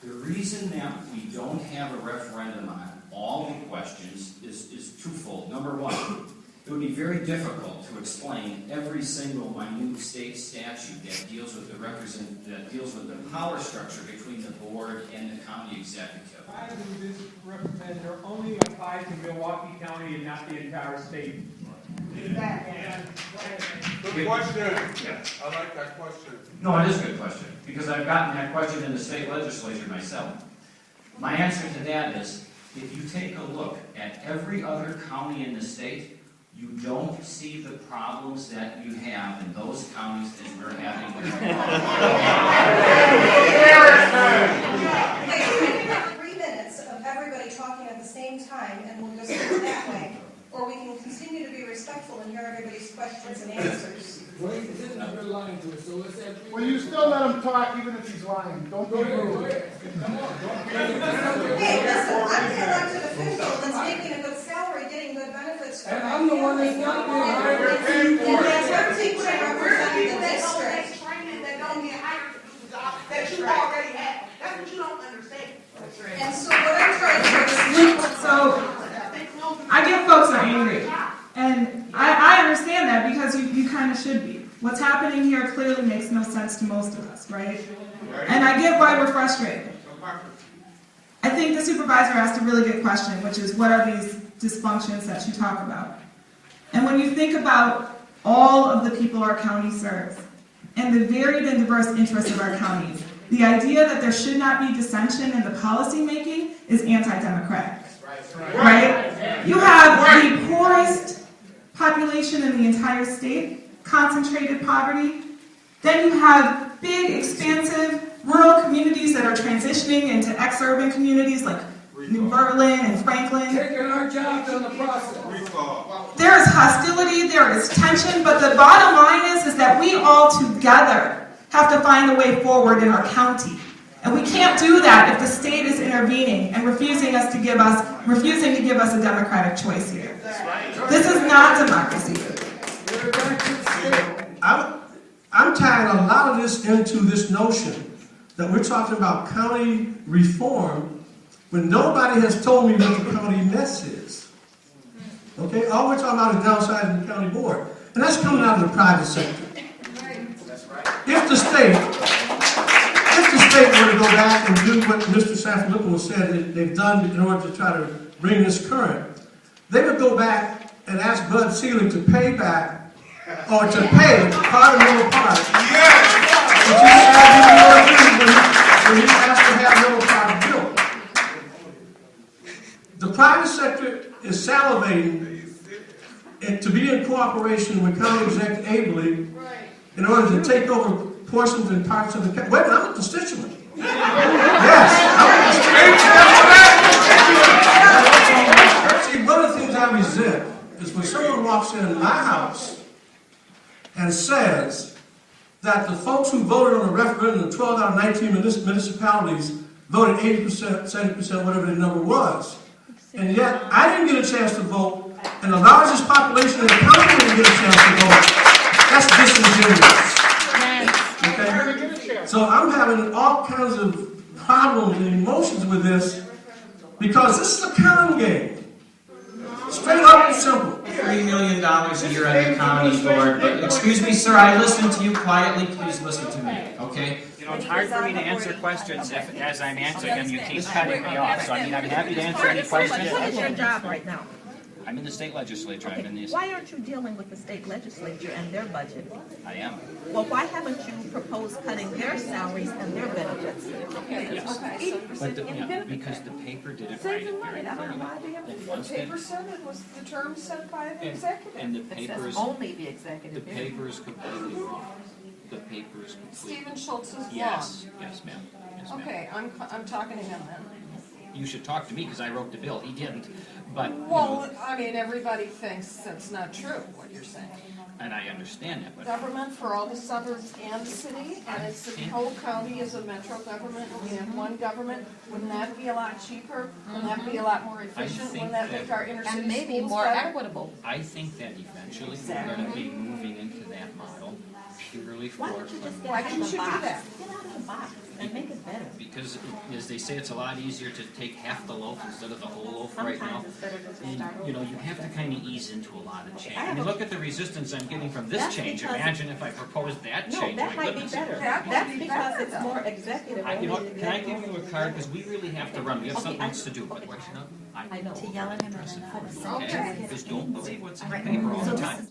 The reason that we don't have a referendum on all the questions is twofold. Number one, it would be very difficult to explain every single minute state statute that deals with the power structure between the board and the county executive. Why do this representative only apply to Milwaukee County and not the entire state? Good question. I like that question. No, it is a good question, because I've gotten that question in the state legislature myself. My answer to that is, if you take a look at every other county in the state, you don't see the problems that you have in those counties as we're having here. Okay, we can have 3 minutes of everybody talking at the same time, and we'll just do it that way. Or we can continue to be respectful and hear everybody's questions and answers. Well, he's sitting up there lying to us, so let's have... Well, you still let him talk even if he's lying. Don't be rude. Come on, Hey, listen, I'm the elected official that's making a good salary, getting good benefits for And my I'm the one that's family. not being hired. And that's her teacher representing the district. Training that don't get hired to do the job that you already have. That's what you don't understand. And so what I'm trying to do is... So I get folks are angry, and I understand that because you kind of should be. What's happening here clearly makes no sense to most of us, right? And I get why we're frustrated. I think the supervisor asked a really good question, which is what are these dysfunctions that you talk about? And when you think about all of the people our county serves and the varied and diverse interests of our counties, the idea that there should not be dissension in the policy making is anti-democratic. Right? You have the poorest population in the entire state, concentrated poverty. Then you have big, expansive rural communities that are transitioning into ex-urban communities like New Berlin and Franklin. Taking our jobs on the process. There is hostility, there is tension, but the bottom line is that we all together have to find a way forward in our county. And we can't do that if the state is intervening and refusing to give us a democratic choice here. This is not democracy. I'm tying a lot of this into this notion that we're talking about county reform when nobody has told me what the county mess is. Okay, all we're talking about is downsizing the county board, and that's coming out of the private sector. If the state were to go back and do what Mr. Sanfelippo said that they've done in order to try to bring this current, they would go back and ask Bud Selig to pay back or to pay part of Miller Park. Yes! Which he said he was going to do when he asked to have Miller Park built. The private sector is salivating to be in cooperation with county executive ably in order to take over portions and parts of the county. Wait, I'm a constituent. Yes, I'm a constituent. See, one of the things I resent is when someone walks in my house and says that the folks who voted on the referendum, the 12 out of 19 municipalities, voted 80%, 70%, whatever the number was. And yet, I didn't get a chance to vote, and the largest population in the country didn't get a chance to vote. That's disingenuous. Okay? So I'm having all kinds of problems and emotions with this because this is a con game. Straight up and simple. $3 million a year on the county board, but excuse me, sir, I listened to you quietly. Please listen to me, okay? You know, it's hard for me to answer questions if, as I'm answering them, you keep cutting me off. So, I mean, I'm happy to answer any questions. What is your job right now? I'm in the state legislature. I'm in the. Why aren't you dealing with the state legislature and their budget? I am. Well, why haven't you proposed cutting their salaries and their benefits? Yes. But because the paper didn't write it very clearly. The paper said it was the term set by the executive. And the It says papers. only the executive. The paper is completely wrong. The paper is completely. Stephen Schultz is wrong. Yes. Yes, ma'am. Yes, ma'am. Okay, I'm talking to him then. You should talk to me because I wrote the bill. He didn't. But. Well, I mean, everybody thinks that's not true, what you're saying. And I understand that, but. Government for all the suburbs and the city, and it's the whole county is a metro government, and we have one government. Wouldn't that be a lot cheaper? Wouldn't that be a lot more efficient? Wouldn't that make our inner city And maybe schools more better? equitable. I think that eventually we're going to be moving into that model. asking really Why for. don't you just get Why out of couldn't the you do box? that? Get out of the box and make it better. Because, as they say, it's a lot easier to take half the loaf instead of the whole loaf right now. Sometimes it's better to just And, start you know, over. you have to kind of ease into a lot of change. I have And you a- look at the resistance I'm getting from this That's change, because- imagine if I proposed that No, change. that My might be goodness. better. That would That's be because better, it's though. more executive. You know, oriented can I than give you a card, because we really have to run, we have Okay, something I- else to do, but okay. what, you know? I know. To yell at him and then Okay, just don't believe what's in the paper all So the this time. is